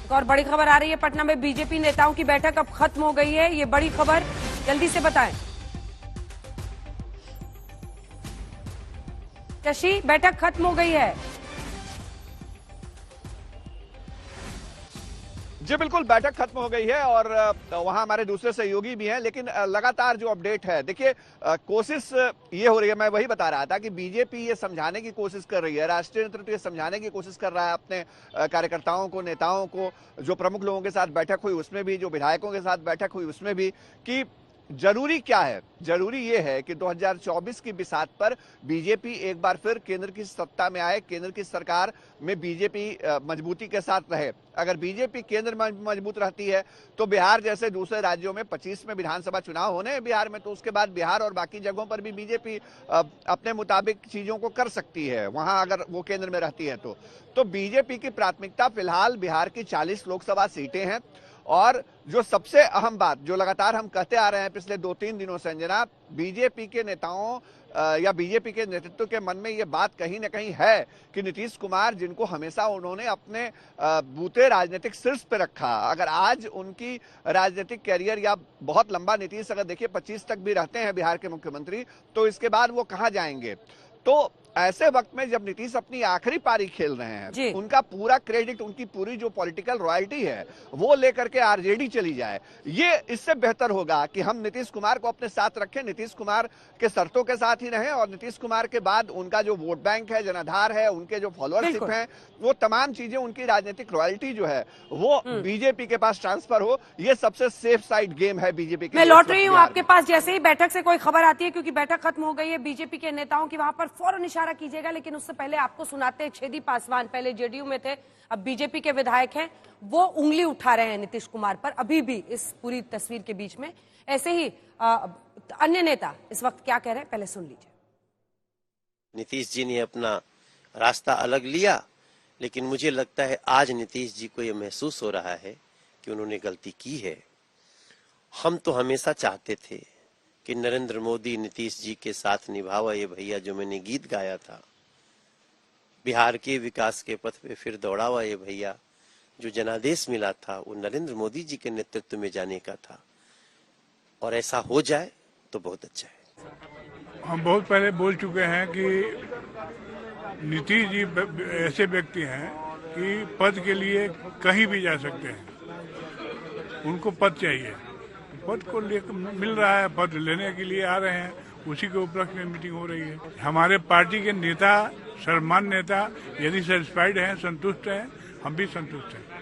एक और बड़ी खबर आ रही है, पटना में बीजेपी नेताओं की बैठक अब खत्म हो गई है। ये बड़ी खबर, जल्दी से बताएं शशि, बैठक खत्म हो गई है। जी बिल्कुल, बैठक खत्म हो गई है और वहां हमारे दूसरे सहयोगी भी हैं, लेकिन लगातार जो अपडेट है, देखिए कोशिश ये हो रही है, मैं वही बता रहा था कि बीजेपी ये समझाने की कोशिश कर रही है, राष्ट्रीय नेतृत्व ये समझाने की कोशिश कर रहा है अपने कार्यकर्ताओं को, नेताओं को, जो प्रमुख लोगों के साथ बैठक हुई उसमें भी, जो विधायकों के साथ बैठक हुई उसमें भी, कि जरूरी क्या है। जरूरी ये है कि 2024 की बिसात पर बीजेपी एक बार फिर केंद्र की सत्ता में आए, केंद्र की सरकार में बीजेपी मजबूती के साथ रहे। अगर बीजेपी केंद्र में मजबूत रहती है तो बिहार जैसे दूसरे राज्यों में 25 में विधानसभा चुनाव होने हैं बिहार में, तो उसके बाद बिहार और बाकी जगहों पर भी बीजेपी अपने मुताबिक चीजों को कर सकती है, वहां अगर वो केंद्र में रहती है तो बीजेपी की प्राथमिकता फिलहाल बिहार की 40 लोकसभा सीटें हैं। और जो सबसे अहम बात, जो लगातार हम कहते आ रहे हैं पिछले 2-3 दिनों से अंजना, बीजेपी के नेताओं या बीजेपी के नेतृत्व के मन में ये बात कहीं ना कहीं है कि नीतीश कुमार, जिनको हमेशा उन्होंने अपने बूते राजनीतिक शीर्ष पे रखा, अगर आज उनकी राजनीतिक कैरियर या बहुत लंबा, नीतीश अगर देखिए 25 तक भी रहते हैं बिहार के मुख्यमंत्री, तो इसके बाद वो कहां जाएंगे। तो ऐसे वक्त में जब नीतीश अपनी आखिरी पारी खेल रहे हैं, उनका पूरा क्रेडिट, उनकी पूरी जो पॉलिटिकल रॉयल्टी है वो लेकर के आरजेडी चली जाए, ये इससे बेहतर होगा कि हम नीतीश कुमार को अपने साथ रखें, नीतीश कुमार के शर्तों के साथ ही रहें, और नीतीश कुमार के बाद उनका जो वोट बैंक है, जनाधार है, उनके जो फॉलोअरशिप है, वो तमाम चीजें, उनकी राजनीतिक रॉयल्टी जो है वो बीजेपी के पास ट्रांसफर हो। ये सबसे सेफ साइड गेम है बीजेपी के। मैं लौट रही हूँ आपके पास, जैसे ही बैठक से कोई खबर आती है, क्योंकि बैठक खत्म हो गई है बीजेपी के नेताओं की, वहां पर फौरन इशारा कीजिएगा। लेकिन उससे पहले आपको सुनाते हैं, छेदी पासवान पहले जेडीयू में थे, अब बीजेपी के विधायक हैं, वो उंगली उठा रहे हैं नीतीश कुमार पर, अभी भी इस पूरी तस्वीर के बीच में। ऐसे ही अन्य नेता इस वक्त क्या कह रहे हैं, पहले सुन लीजिए। नीतीश जी ने अपना रास्ता अलग लिया, लेकिन मुझे लगता है आज नीतीश जी को यह महसूस हो रहा है कि उन्होंने गलती की है। हम तो हमेशा चाहते थे कि नरेंद्र मोदी नीतीश जी के साथ निभावा ये भैया, जो मैंने गीत गाया था, बिहार के विकास के पथ पे फिर दौड़ावा ये भैया, जो जनादेश मिला था वो नरेंद्र मोदी जी के नेतृत्व में जाने का था, और ऐसा हो जाए तो बहुत अच्छा है। हम बहुत पहले बोल चुके हैं कि नीतीश जी ऐसे व्यक्ति हैं कि पद के लिए कहीं भी जा सकते हैं, उनको पद चाहिए, पद को लेकर मिल रहा है, पद लेने के लिए आ रहे हैं, उसी के उपलक्ष्य में मीटिंग हो रही है। हमारे पार्टी के नेता, सर्वमान्य नेता, यदि सेटिस्फाइड हैं, संतुष्ट हैं, हम भी संतुष्ट हैं।